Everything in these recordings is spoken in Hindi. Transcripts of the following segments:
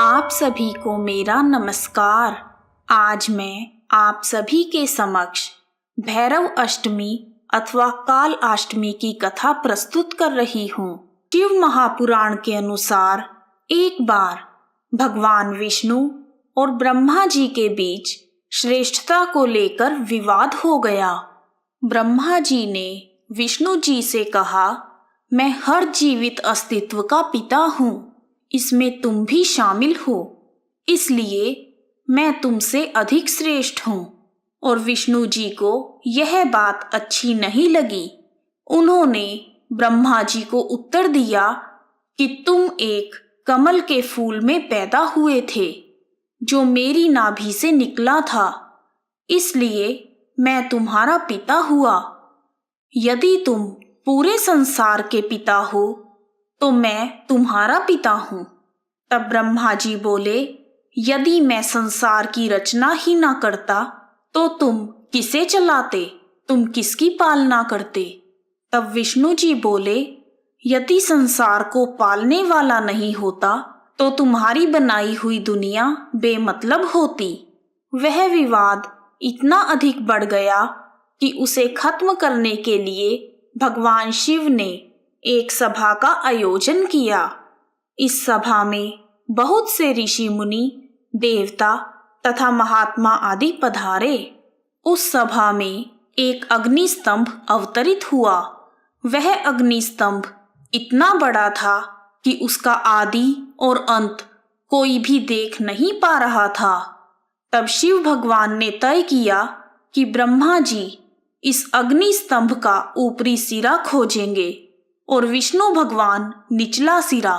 आप सभी को मेरा नमस्कार। आज मैं आप सभी के समक्ष भैरव अष्टमी अथवा काल अष्टमी की कथा प्रस्तुत कर रही हूँ। शिव महापुराण के अनुसार एक बार भगवान विष्णु और ब्रह्मा जी के बीच श्रेष्ठता को लेकर विवाद हो गया। ब्रह्मा जी ने विष्णु जी से कहा, मैं हर जीवित अस्तित्व का पिता हूँ, इसमें तुम भी शामिल हो, इसलिए मैं तुमसे अधिक श्रेष्ठ हूँ। और विष्णु जी को यह बात अच्छी नहीं लगी। उन्होंने ब्रह्मा जी को उत्तर दिया कि तुम एक कमल के फूल में पैदा हुए थे जो मेरी नाभि से निकला था, इसलिए मैं तुम्हारा पिता हुआ। यदि तुम पूरे संसार के पिता हो तो मैं तुम्हारा पिता हूँ। तब ब्रह्मा जी बोले, यदि मैं संसार की रचना ही ना करता तो तुम किसे चलाते, तुम किसकी पालना करते। तब विष्णु जी बोले, यदि संसार को पालने वाला नहीं होता तो तुम्हारी बनाई हुई दुनिया बेमतलब होती। वह विवाद इतना अधिक बढ़ गया कि उसे खत्म करने के लिए भगवान शिव ने एक सभा का आयोजन किया। इस सभा में बहुत से ऋषि मुनि, देवता तथा महात्मा आदि पधारे। उस सभा में एक अग्नि स्तंभ अवतरित हुआ। वह अग्नि स्तंभ इतना बड़ा था कि उसका आदि और अंत कोई भी देख नहीं पा रहा था। तब शिव भगवान ने तय किया कि ब्रह्मा जी इस अग्नि स्तंभ का ऊपरी सिरा खोजेंगे और विष्णु भगवान निचला सिरा।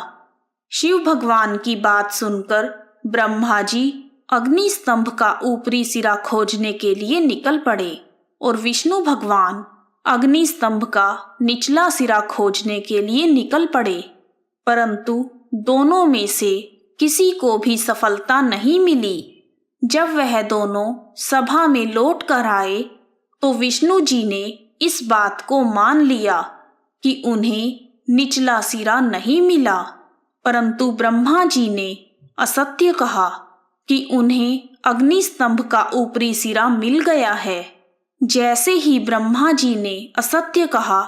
शिव भगवान की बात सुनकर ब्रह्मा जी अग्नि स्तंभ का ऊपरी सिरा खोजने के लिए निकल पड़े और विष्णु भगवान अग्नि स्तंभ का निचला सिरा खोजने के लिए निकल पड़े, परंतु दोनों में से किसी को भी सफलता नहीं मिली। जब वह दोनों सभा में लौट कर आए तो विष्णु जी ने इस बात को मान लिया कि उन्हें निचला सिरा नहीं मिला, परंतु ब्रह्मा जी ने असत्य कहा कि उन्हें अग्नि स्तंभ का ऊपरी सिरा मिल गया है। जैसे ही ब्रह्मा जी ने असत्य कहा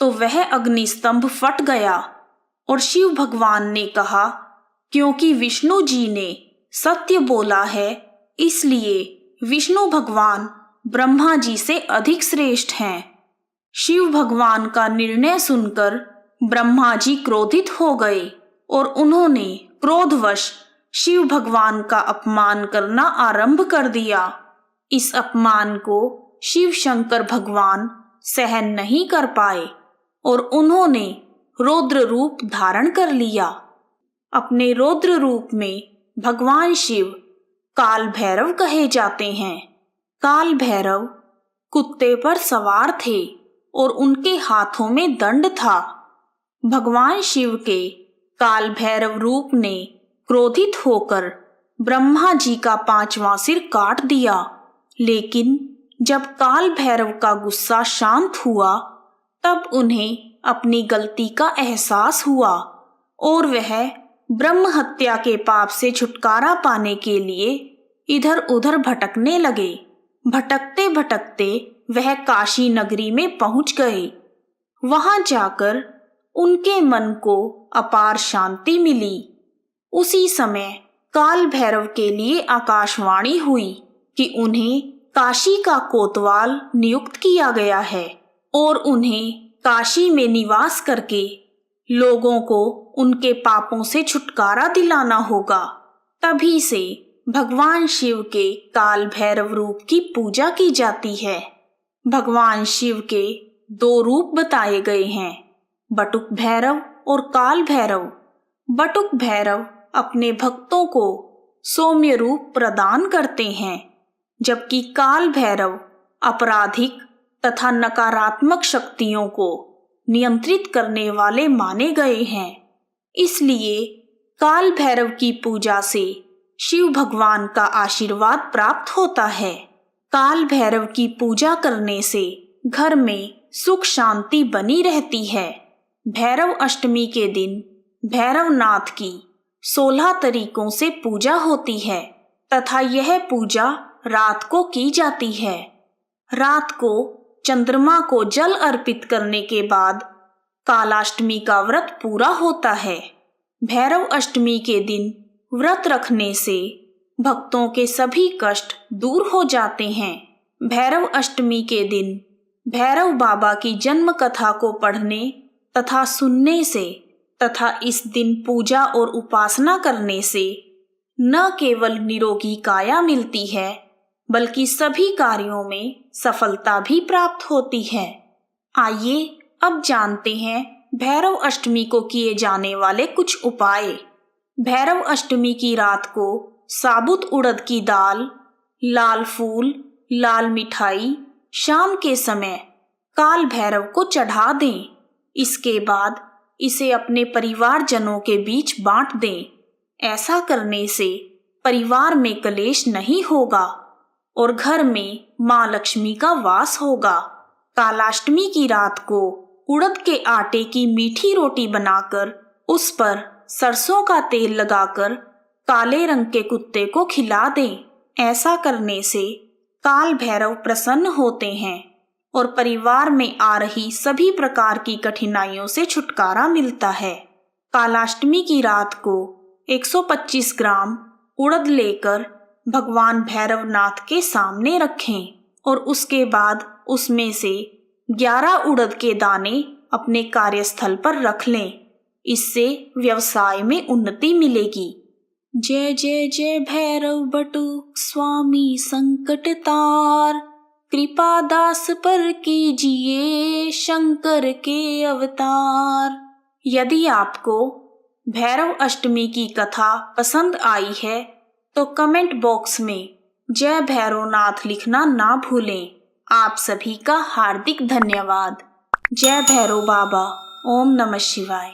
तो वह अग्नि स्तंभ फट गया और शिव भगवान ने कहा, क्योंकि विष्णु जी ने सत्य बोला है, इसलिए विष्णु भगवान ब्रह्मा जी से अधिक श्रेष्ठ हैं। शिव भगवान का निर्णय सुनकर ब्रह्मा जी क्रोधित हो गए और उन्होंने क्रोधवश शिव भगवान का अपमान करना आरंभ कर दिया। इस अपमान को शिव शंकर भगवान सहन नहीं कर पाए और उन्होंने रौद्र रूप धारण कर लिया। अपने रौद्र रूप में भगवान शिव काल भैरव कहे जाते हैं। काल भैरव कुत्ते पर सवार थे और उनके हाथों में दंड था। भगवान शिव के काल भैरव रूप ने क्रोधित होकर ब्रह्मा जी का 5वां सिर काट दिया, लेकिन जब काल भैरव का गुस्सा शांत हुआ तब उन्हें अपनी गलती का एहसास हुआ और वह ब्रह्म हत्या के पाप से छुटकारा पाने के लिए इधर उधर भटकने लगे। भटकते भटकते वह काशी नगरी में पहुंच गए। वहां जाकर उनके मन को अपार शांति मिली। उसी समय काल भैरव के लिए आकाशवाणी हुई कि उन्हें काशी का कोतवाल नियुक्त किया गया है और उन्हें काशी में निवास करके लोगों को उनके पापों से छुटकारा दिलाना होगा। तभी से भगवान शिव के काल भैरव रूप की पूजा की जाती है। भगवान शिव के 2 रूप बताए गए हैं, बटुक भैरव और काल भैरव। बटुक भैरव अपने भक्तों को सौम्य रूप प्रदान करते हैं, जबकि काल भैरव आपराधिक तथा नकारात्मक शक्तियों को नियंत्रित करने वाले माने गए हैं। इसलिए काल भैरव की पूजा से शिव भगवान का आशीर्वाद प्राप्त होता है। काल भैरव की पूजा करने से घर में सुख शांति बनी रहती है। भैरव अष्टमी के दिन भैरवनाथ की 16 तरीकों से पूजा होती है तथा यह पूजा रात को की जाती है। रात को चंद्रमा को जल अर्पित करने के बाद कालाष्टमी का व्रत पूरा होता है। भैरव अष्टमी के दिन व्रत रखने से भक्तों के सभी कष्ट दूर हो जाते हैं। भैरव अष्टमी के दिन भैरव बाबा की जन्म कथा को पढ़ने तथा सुनने से तथा इस दिन पूजा और उपासना करने से न केवल निरोगी काया मिलती है बल्कि सभी कार्यों में सफलता भी प्राप्त होती है। आइए अब जानते हैं भैरव अष्टमी को किए जाने वाले कुछ उपाय। भैरव अष्टमी की रात को साबुत उड़द की दाल, लाल फूल, लाल मिठाई शाम के समय काल भैरव को चढ़ा दें। इसके बाद इसे अपने परिवारजनों के बीच बांट दें। ऐसा करने से परिवार में कलेश नहीं होगा और घर में मां लक्ष्मी का वास होगा। कालाष्टमी की रात को उड़द के आटे की मीठी रोटी बनाकर उस पर सरसों का तेल लगाकर काले रंग के कुत्ते को खिला दें। ऐसा करने से काल भैरव प्रसन्न होते हैं और परिवार में आ रही सभी प्रकार की कठिनाइयों से छुटकारा मिलता है। कालाष्टमी की रात को 125 ग्राम उड़द लेकर भगवान भैरवनाथ के सामने रखें और उसके बाद उसमें से 11 उड़द के दाने अपने कार्यस्थल पर रख लें। इससे व्यवसाय में उन्नति मिलेगी। जय जय जय भैरव बटुक स्वामी संकट तार, कृपा दास पर कीजिए शंकर के अवतार। यदि आपको भैरव अष्टमी की कथा पसंद आई है तो कमेंट बॉक्स में जय भैरवनाथ लिखना ना भूलें। आप सभी का हार्दिक धन्यवाद। जय भैरव बाबा। ओम नमः शिवाय।